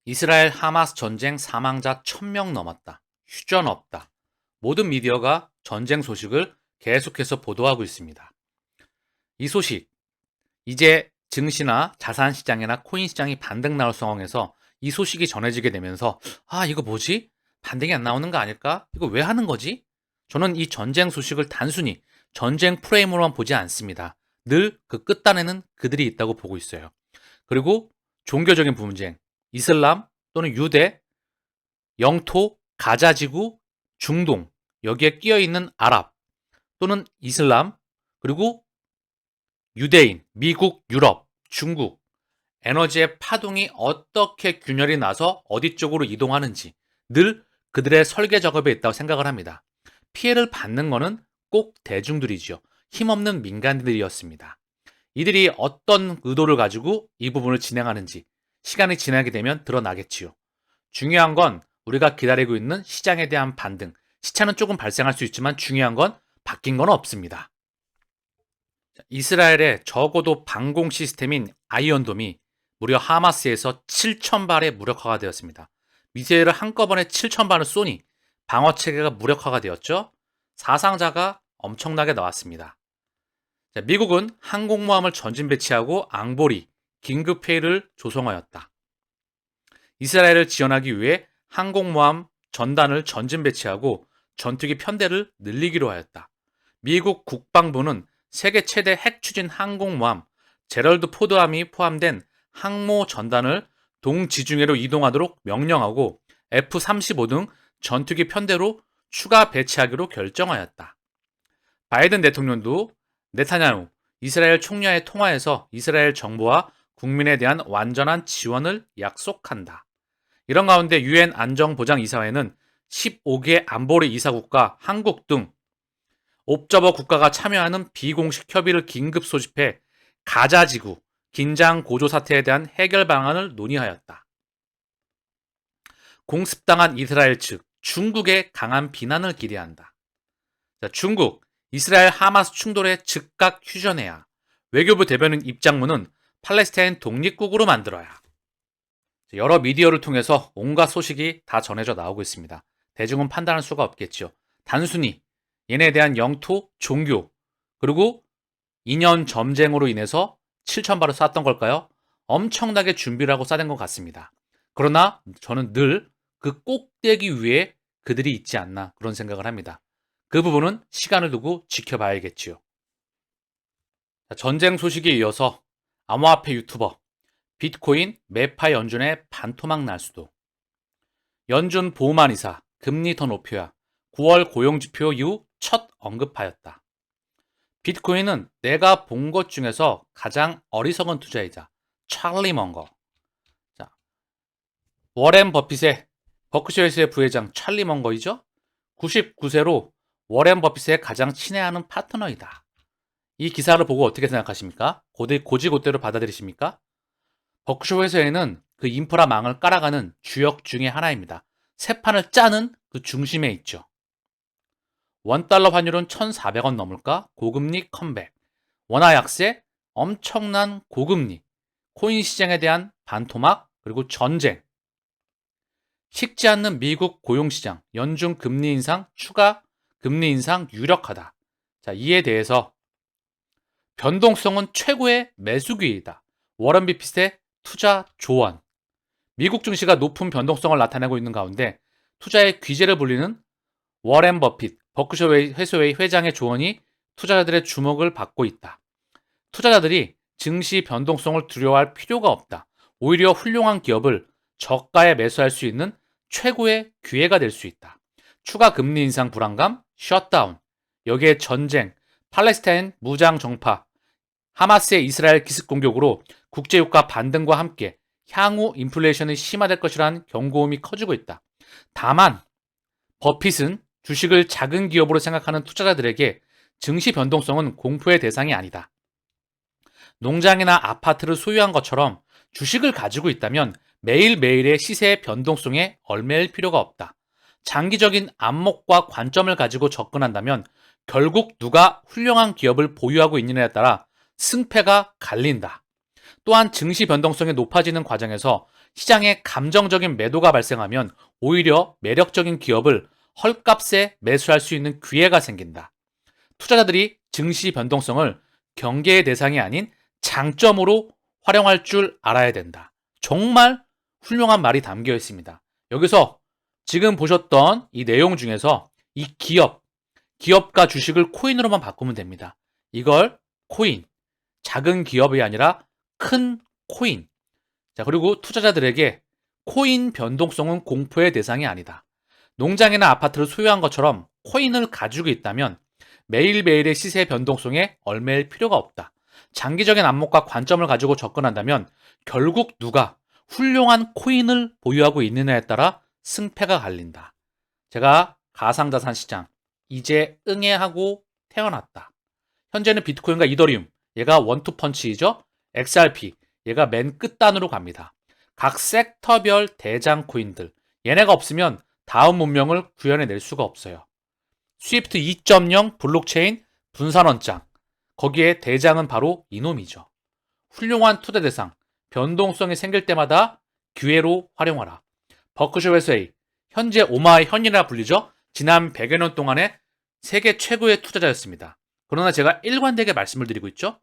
이스라엘 하마스 전쟁 사망자 1000명 넘었다. 휴전 없다. 모든 미디어가 전쟁 소식을 계속해서 보도하고 있습니다. 이 소식, 이제 증시나 자산 시장이나 코인 시장이 반등 나올 상황에서 이 소식이 전해지게 되면서 이거 뭐지? 반등이 안 나오는 거 아닐까? 이거 왜 하는 거지? 저는 이 전쟁 소식을 단순히 전쟁 프레임으로만 보지 않습니다. 늘 그 끝단에는 그들이 있다고 보고 있어요. 그리고 종교적인 분쟁, 이슬람 또는 유대, 영토, 가자지구, 중동, 여기에 끼어있는 아랍 또는 이슬람, 그리고 유대인, 미국, 유럽, 중국, 에너지의 파동이 어떻게 균열이 나서 어디 쪽으로 이동하는지 늘 그들의 설계 작업에 있다고 생각을 합니다. 피해를 받는 것은 꼭 대중들이죠. 힘없는 민간들이었습니다. 이들이 어떤 의도를 가지고 이 부분을 진행하는지 시간이 지나게 되면 드러나겠지요. 중요한 건 우리가 기다리고 있는 시장에 대한 반등, 시차는 조금 발생할 수 있지만 중요한 건 바뀐 건 없습니다. 이스라엘의 적어도 방공 시스템인 아이언돔이 무려 하마스에서 7,000발의 무력화가 되었습니다. 미사일을 한꺼번에 7,000발을 쏘니 방어 체계가 무력화가 되었죠. 사상자가 엄청나게 나왔습니다. 미국은 항공모함을 전진 배치하고 앙보리, 긴급회의를 조성하였다. 이스라엘을 지원하기 위해 항공모함 전단을 전진 배치하고 전투기 편대를 늘리기로 하였다. 미국 국방부는 세계 최대 핵 추진 항공모함 제럴드 포드함이 포함된 항모 전단을 동지중해로 이동하도록 명령하고 F-35 등 전투기 편대로 추가 배치하기로 결정하였다. 바이든 대통령도 네타냐후 이스라엘 총리와의 통화에서 이스라엘 정부와 국민에 대한 완전한 지원을 약속한다. 이런 가운데 유엔 안정보장이사회는 15개 안보리 이사국과 한국 등 옵저버 국가가 참여하는 비공식 협의를 긴급 소집해 가자지구 긴장 고조 사태에 대한 해결 방안을 논의하였다. 공습당한 이스라엘 측 중국의 강한 비난을 기대한다. 중국, 이스라엘 하마스 충돌에 즉각 휴전해야. 외교부 대변인 입장문은 팔레스타인 독립국으로 만들어야. 여러 미디어를 통해서 온갖 소식이 다 전해져 나오고 있습니다. 대중은 판단할 수가 없겠죠. 단순히 얘네에 대한 영토, 종교, 그리고 인연 점쟁으로 인해서 7,000발을 쐈던 걸까요? 엄청나게 준비를 하고 쏴댄 것 같습니다. 그러나 저는 늘 그 꼭대기 위에 그들이 있지 않나 그런 생각을 합니다. 그 부분은 시간을 두고 지켜봐야겠지요. 전쟁 소식에 이어서 암호화폐 유튜버 비트코인 매파 연준의 반토막 날 수도. 연준 보우만 이사 금리 더 높여야 9월 고용지표 이후 첫 언급하였다. 비트코인은 내가 본 것 중에서 가장 어리석은 투자이자 찰리 먼거. 워렌 버핏의 버크셔에서의 부회장 찰리 먼거이죠. 99세로 워렌 버핏의 가장 친애하는 파트너이다. 이 기사를 보고 어떻게 생각하십니까? 고지고대로 받아들이십니까? 버크셔 회사에는 그 인프라망을 깔아가는 주역 중의 하나입니다. 새 판을 짜는 그 중심에 있죠. 원달러 환율은 1,400원 넘을까? 고금리 컴백. 원화 약세, 엄청난 고금리, 코인 시장에 대한 반토막, 그리고 전쟁. 식지 않는 미국 고용시장, 연준 금리 인상, 추가 금리 인상 유력하다. 자, 이에 대해서 변동성은 최고의 매수기이다. 워런 버핏의 투자 조언. 미국 증시가 높은 변동성을 나타내고 있는 가운데 투자의 귀재를 불리는 워렌 버핏, 버크셔 해소웨이 회장의 조언이 투자자들의 주목을 받고 있다. 투자자들이 증시 변동성을 두려워할 필요가 없다. 오히려 훌륭한 기업을 저가에 매수할 수 있는 최고의 기회가 될 수 있다. 추가 금리 인상 불안감, 셧다운, 여기에 전쟁, 팔레스타인 무장 정파, 하마스의 이스라엘 기습 공격으로 국제유가 반등과 함께 향후 인플레이션이 심화될 것이라는 경고음이 커지고 있다. 다만 버핏은 주식을 작은 기업으로 생각하는 투자자들에게 증시 변동성은 공포의 대상이 아니다. 농장이나 아파트를 소유한 것처럼 주식을 가지고 있다면 매일매일의 시세의 변동성에 얽매일 필요가 없다. 장기적인 안목과 관점을 가지고 접근한다면 결국 누가 훌륭한 기업을 보유하고 있느냐에 따라 승패가 갈린다. 또한 증시 변동성이 높아지는 과정에서 시장에 감정적인 매도가 발생하면 오히려 매력적인 기업을 헐값에 매수할 수 있는 기회가 생긴다. 투자자들이 증시 변동성을 경계의 대상이 아닌 장점으로 활용할 줄 알아야 된다. 정말 훌륭한 말이 담겨 있습니다. 여기서 지금 보셨던 이 내용 중에서 이 기업과 주식을 코인으로만 바꾸면 됩니다. 이걸 코인, 작은 기업이 아니라 큰 코인. 자, 그리고 투자자들에게 코인 변동성은 공포의 대상이 아니다. 농장이나 아파트를 소유한 것처럼 코인을 가지고 있다면 매일매일의 시세 변동성에 얽매일 필요가 없다. 장기적인 안목과 관점을 가지고 접근한다면 결국 누가 훌륭한 코인을 보유하고 있느냐에 따라 승패가 갈린다. 제가 가상자산 시장 이제 응애하고 태어났다. 현재는 비트코인과 이더리움, 얘가 원투펀치이죠. XRP, 얘가 맨 끝단으로 갑니다. 각 섹터별 대장 코인들, 얘네가 없으면 다음 문명을 구현해낼 수가 없어요. 스위프트 2.0 블록체인 분산원장, 거기에 대장은 바로 이놈이죠. 훌륭한 투자 대상, 변동성이 생길 때마다 기회로 활용하라. 버크셔 해서웨이, 현재 오마의 현이라 불리죠. 지난 100여 년 동안의 세계 최고의 투자자였습니다. 그러나 제가 일관되게 말씀을 드리고 있죠.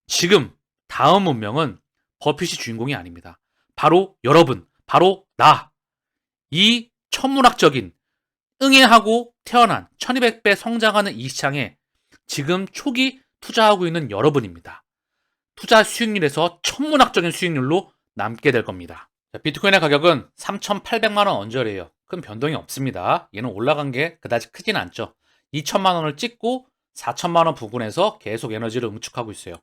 지금 다음 문명은 버핏이 주인공이 아닙니다. 바로 여러분, 바로 나. 이 천문학적인 응애하고 태어난 1200배 성장하는 이 시장에 지금 초기 투자하고 있는 여러분입니다. 투자 수익률에서 천문학적인 수익률로 남게 될 겁니다. 자, 비트코인의 가격은 3,800만 원 언저리예요. 큰 변동이 없습니다. 얘는 올라간 게 그다지 크진 않죠. 2천만 원을 찍고 4천만 원 부근에서 계속 에너지를 응축하고 있어요.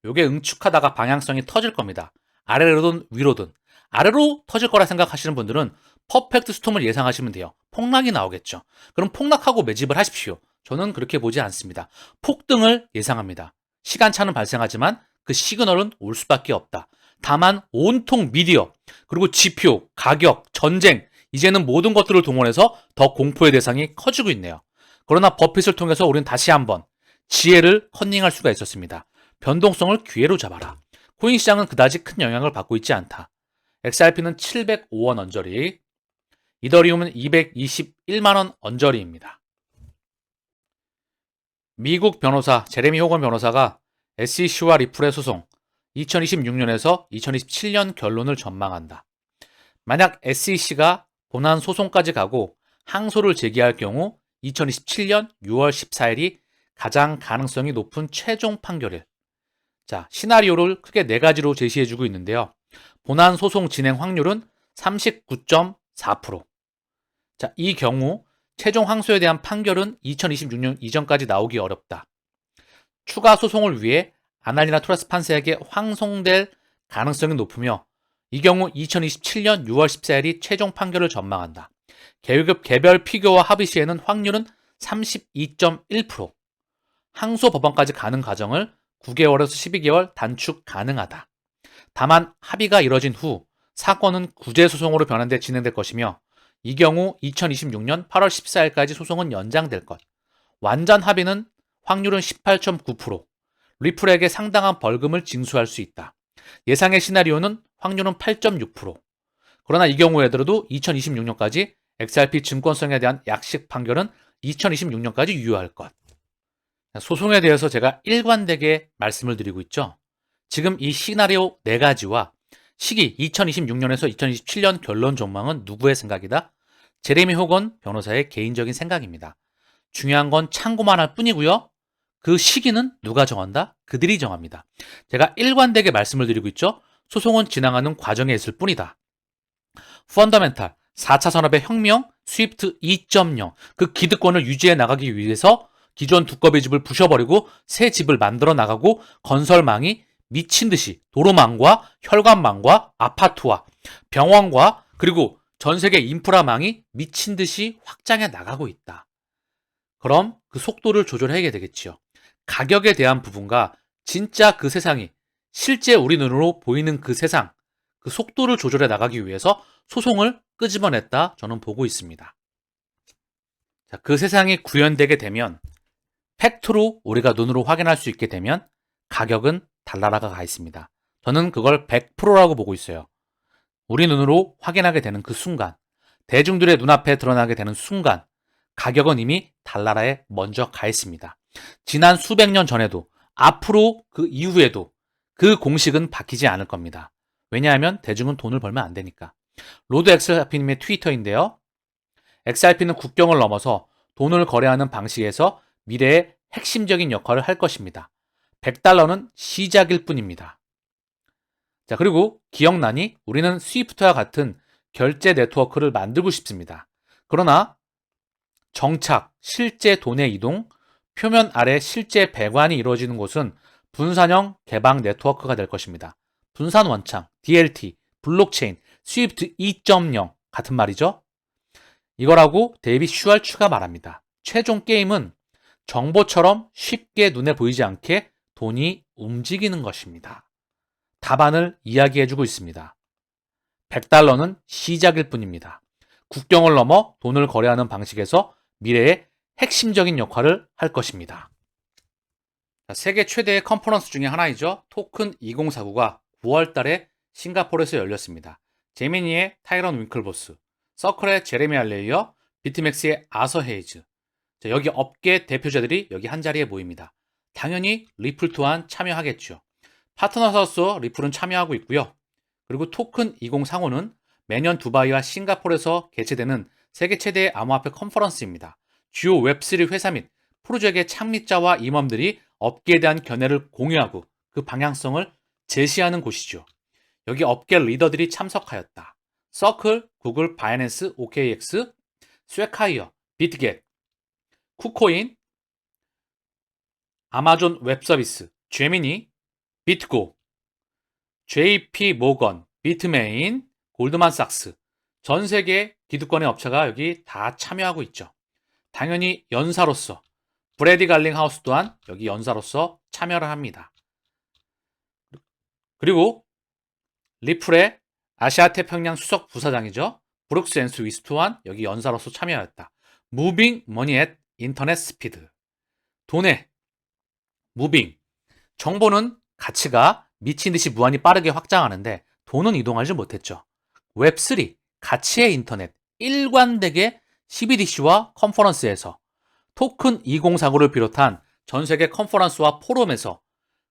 요게 응축하다가 방향성이 터질 겁니다. 아래로든 위로든. 아래로 터질 거라 생각하시는 분들은 퍼펙트 스톰을 예상하시면 돼요. 폭락이 나오겠죠. 그럼 폭락하고 매집을 하십시오. 저는 그렇게 보지 않습니다. 폭등을 예상합니다. 시간차는 발생하지만 그 시그널은 올 수밖에 없다. 다만 온통 미디어, 그리고 지표, 가격, 전쟁, 이제는 모든 것들을 동원해서 더 공포의 대상이 커지고 있네요. 그러나 버핏을 통해서 우리는 다시 한번 지혜를 컨닝할 수가 있었습니다. 변동성을 기회로 잡아라. 코인 시장은 그다지 큰 영향을 받고 있지 않다. XRP는 705원 언저리, 이더리움은 221만 원 언저리입니다. 미국 변호사 제레미 호건 변호사가 SEC와 리플의 소송 2026년에서 2027년 결론을 전망한다. 만약 SEC가 본안 소송까지 가고 항소를 제기할 경우 2027년 6월 14일이 가장 가능성이 높은 최종 판결일. 자, 시나리오를 크게 4가지로 제시해주고 있는데요. 본안 소송 진행 확률은 39.4%. 자, 이 경우 최종 항소에 대한 판결은 2026년 이전까지 나오기 어렵다. 추가 소송을 위해 아날리나 토레스 판사에게 환송될 가능성이 높으며 이 경우 2027년 6월 14일이 최종 판결을 전망한다. 계급 개별 피고와 합의 시에는 확률은 32.1%. 항소 법원까지 가는 과정을 9개월에서 12개월 단축 가능하다. 다만 합의가 이뤄진 후 사건은 구제소송으로 변환돼 진행될 것이며 이 경우 2026년 8월 14일까지 소송은 연장될 것. 완전 합의는 확률은 18.9%. 리플에게 상당한 벌금을 징수할 수 있다. 예상의 시나리오는 확률은 8.6%. 그러나 이 경우에도 2026년까지 XRP 증권성에 대한 약식 판결은 2026년까지 유효할 것. 소송에 대해서 제가 일관되게 말씀을 드리고 있죠. 지금 이 시나리오 4가지와 시기 2026년에서 2027년 결론 전망은 누구의 생각이다? 제레미 호건 변호사의 개인적인 생각입니다. 중요한 건 참고만 할 뿐이고요. 그 시기는 누가 정한다? 그들이 정합니다. 제가 일관되게 말씀을 드리고 있죠. 소송은 진행하는 과정에 있을 뿐이다. 펀더멘탈 4차 산업의 혁명 스위프트 2.0 그 기득권을 유지해 나가기 위해서 기존 두꺼비 집을 부셔버리고 새 집을 만들어 나가고 건설망이 미친 듯이 도로망과 혈관망과 아파트와 병원과 그리고 전 세계 인프라망이 미친 듯이 확장해 나가고 있다. 그럼 그 속도를 조절해야 되겠지요. 가격에 대한 부분과 진짜 그 세상이 실제 우리 눈으로 보이는 그 세상, 그 속도를 조절해 나가기 위해서 소송을 끄집어냈다 저는 보고 있습니다. 자, 그 세상이 구현되게 되면 팩트로 우리가 눈으로 확인할 수 있게 되면 가격은 달나라가 가 있습니다. 저는 그걸 100%라고 보고 있어요. 우리 눈으로 확인하게 되는 그 순간, 대중들의 눈앞에 드러나게 되는 순간, 가격은 이미 달나라에 먼저 가 있습니다. 지난 수백 년 전에도, 앞으로 그 이후에도 그 공식은 바뀌지 않을 겁니다. 왜냐하면 대중은 돈을 벌면 안 되니까. 로드 XRP님의 트위터인데요. XRP는 국경을 넘어서 돈을 거래하는 방식에서 미래의 핵심적인 역할을 할 것입니다. 100달러는 시작일 뿐입니다. 자, 그리고 기억나니? 우리는 스위프트와 같은 결제 네트워크를 만들고 싶습니다. 그러나 정착, 실제 돈의 이동, 표면 아래 실제 배관이 이루어지는 곳은 분산형 개방 네트워크가 될 것입니다. 분산 원창, DLT, 블록체인, 스위프트 2.0 같은 말이죠. 이거라고 데이빗 슈왈츠가 말합니다. 최종 게임은 정보처럼 쉽게 눈에 보이지 않게 돈이 움직이는 것입니다. 답안을 이야기해주고 있습니다. 100달러는 시작일 뿐입니다. 국경을 넘어 돈을 거래하는 방식에서 미래의 핵심적인 역할을 할 것입니다. 세계 최대의 컨퍼런스 중에 하나이죠. 토큰 2049가 9월 달에 싱가포르에서 열렸습니다. 제미니의 타이런 윙클보스, 서클의 제레미 알레이어, 비트맥스의 아서 헤이즈. 여기 업계 대표자들이 여기 한자리에 모입니다. 당연히 리플 또한 참여하겠죠. 파트너사로서 리플은 참여하고 있고요. 그리고 토큰 2035는 매년 두바이와 싱가포르에서 개최되는 세계 최대의 암호화폐 컨퍼런스입니다. 주요 웹3 회사 및 프로젝트의 창립자와 임원들이 업계에 대한 견해를 공유하고 그 방향성을 제시하는 곳이죠. 여기 업계 리더들이 참석하였다. 서클, 구글, 바이낸스, OKX, 스웨카이어, 비트겟, 쿠코인, 아마존 웹서비스, 제미니, 비트고, JP 모건, 비트메인, 골드만삭스, 전 세계 기득권의 업체가 여기 다 참여하고 있죠. 당연히 연사로서 브래디 갈링하우스 또한 여기 연사로서 참여를 합니다. 그리고 리플의 아시아 태평양 수석 부사장이죠. 브룩스 앤스 위스 또한 여기 연사로서 참여하였다. 무빙 머니 앳 인터넷 스피드. 돈의 무빙. 정보는 가치가 미친 듯이 무한히 빠르게 확장하는데 돈은 이동하지 못했죠. 웹3, 가치의 인터넷, 일관되게 CBDC와 컨퍼런스에서 토큰 2049를 비롯한 전 세계 컨퍼런스와 포럼에서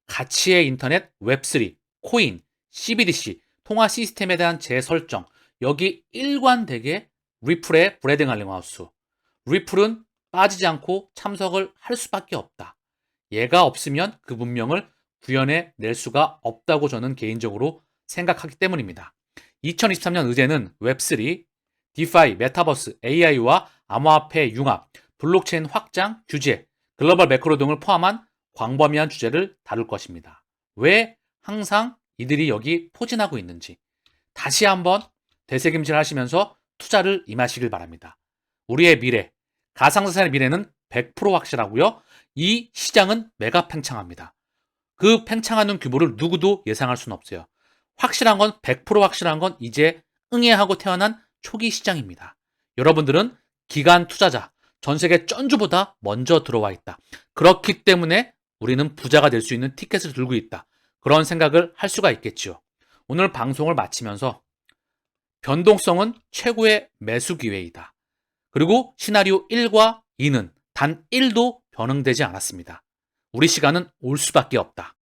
가치의 인터넷, 웹3, 코인, CBDC, 통화 시스템에 대한 재설정, 여기 일관되게 리플의 브래드 갈링하우스. 리플은 빠지지 않고 참석을 할 수밖에 없다. 얘가 없으면 그 문명을 구현해 낼 수가 없다고 저는 개인적으로 생각하기 때문입니다. 2023년 의제는 웹3, 디파이, 메타버스, AI와 암호화폐 융합, 블록체인 확장, 규제, 글로벌 매크로 등을 포함한 광범위한 주제를 다룰 것입니다. 왜 항상 이들이 여기 포진하고 있는지 다시 한번 되새김질 하시면서 투자를 임하시길 바랍니다. 우리의 미래, 가상자산의 미래는 100% 확실하고요. 이 시장은 메가 팽창합니다. 그 팽창하는 규모를 누구도 예상할 수는 없어요. 확실한 건 100% 확실한 건 이제 응애하고 태어난 초기 시장입니다. 여러분들은 기관 투자자, 전 세계 쩐주보다 먼저 들어와 있다. 그렇기 때문에 우리는 부자가 될 수 있는 티켓을 들고 있다. 그런 생각을 할 수가 있겠죠. 오늘 방송을 마치면서 변동성은 최고의 매수 기회이다. 그리고 시나리오 1과 2는 단 1도 변형되지 않았습니다. 우리 시간은 올 수밖에 없다.